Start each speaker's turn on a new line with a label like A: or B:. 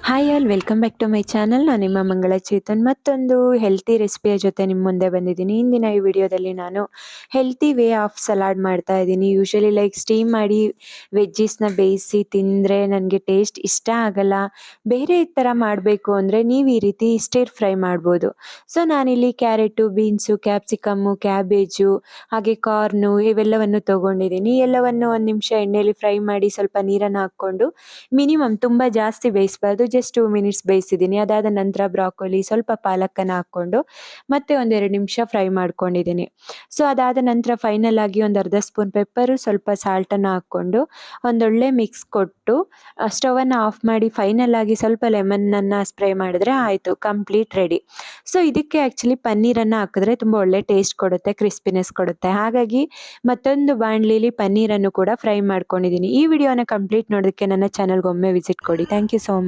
A: Hi all welcome back to my channel. ನಾನು ನಿಮ್ಮ ಮಂಗಳ ಚೇತನ್ ಮತ್ತೊಂದು ಹೆಲ್ತಿ ರೆಸಿಪಿಯ ಜೊತೆ ನಿಮ್ಮ ಮುಂದೆ ಬಂದಿದ್ದೀನಿ. ಇಂದಿನ ಈ ವಿಡಿಯೋದಲ್ಲಿ ನಾನು ಹೆಲ್ತಿ ವೇ ಆಫ್ ಸಲಾಡ್ ಮಾಡ್ತಾ ಇದ್ದೀನಿ. ಯೂಶಲಿ ಲೈಕ್ ಸ್ಟೀಮ್ ಮಾಡಿ ವೆಜ್ಜೀಸ್ನ ಬೇಯಿಸಿ ತಿಂದರೆ ನನಗೆ ಟೇಸ್ಟ್ ಇಷ್ಟ ಆಗಲ್ಲ. ಬೇರೆ ಥರ ಮಾಡಬೇಕು ಅಂದರೆ ನೀವು ಈ ರೀತಿ ಸ್ಟಿರ್ ಫ್ರೈ ಮಾಡ್ಬೋದು. ಸೊ ನಾನಿಲ್ಲಿ ಕ್ಯಾರೆಟು, ಬೀನ್ಸು, ಕ್ಯಾಪ್ಸಿಕಮ್ಮು, ಕ್ಯಾಬೇಜು ಹಾಗೆ ಕಾರ್ನು ಇವೆಲ್ಲವನ್ನು ತೊಗೊಂಡಿದ್ದೀನಿ. ಎಲ್ಲವನ್ನು ಒಂದು ನಿಮಿಷ ಎಣ್ಣೆಯಲ್ಲಿ ಫ್ರೈ ಮಾಡಿ ಸ್ವಲ್ಪ ನೀರನ್ನು ಹಾಕ್ಕೊಂಡು ಮಿನಿಮಮ್ ತುಂಬ ಜಾಸ್ತಿ ಬೇಯಿಸಬಾರ್ದು, ಜಸ್ಟ್ 2 ಮಿನಿಟ್ಸ್ ಬೇಯಿಸಿದ್ದೀನಿ. ಅದಾದ ನಂತರ ಬ್ರಾಕೊಲಿ, ಸ್ವಲ್ಪ ಪಾಲಕನ್ನು ಹಾಕ್ಕೊಂಡು ಮತ್ತೆ ಒಂದೆರಡು ನಿಮಿಷ ಫ್ರೈ ಮಾಡ್ಕೊಂಡಿದ್ದೀನಿ. ಸೊ ಅದಾದ ನಂತರ ಫೈನಲ್ ಆಗಿ ಒಂದು ಅರ್ಧ ಸ್ಪೂನ್ ಪೆಪ್ಪರು, ಸ್ವಲ್ಪ ಸಾಲ್ಟನ್ನು ಹಾಕ್ಕೊಂಡು ಒಂದೊಳ್ಳೆ ಮಿಕ್ಸ್ ಕೊಟ್ಟು ಸ್ಟವನ್ನು ಆಫ್ ಮಾಡಿ ಫೈನಲ್ ಆಗಿ ಸ್ವಲ್ಪ ಲೆಮನ್ನನ್ನು ಸ್ಪ್ರೇ ಮಾಡಿದ್ರೆ ಆಯಿತು, ಕಂಪ್ಲೀಟ್ ರೆಡಿ. ಸೊ ಇದಕ್ಕೆ ಆ್ಯಕ್ಚುಲಿ ಪನ್ನೀರನ್ನು ಹಾಕಿದ್ರೆ ತುಂಬ ಒಳ್ಳೆ ಟೇಸ್ಟ್ ಕೊಡುತ್ತೆ, ಕ್ರಿಸ್ಪಿನೆಸ್ ಕೊಡುತ್ತೆ. ಹಾಗಾಗಿ ಮತ್ತೊಂದು ಬಾಣಲಿಲಿ ಪನ್ನೀರನ್ನು ಕೂಡ ಫ್ರೈ ಮಾಡ್ಕೊಂಡಿದ್ದೀನಿ. ಈ ವಿಡಿಯೋನ ಕಂಪ್ಲೀಟ್ ನೋಡೋದಕ್ಕೆ ನನ್ನ ಚಾನಲ್ಗೆ ಒಮ್ಮೆ ವಿಸಿಟ್ ಕೊಡಿ. Thank you so much.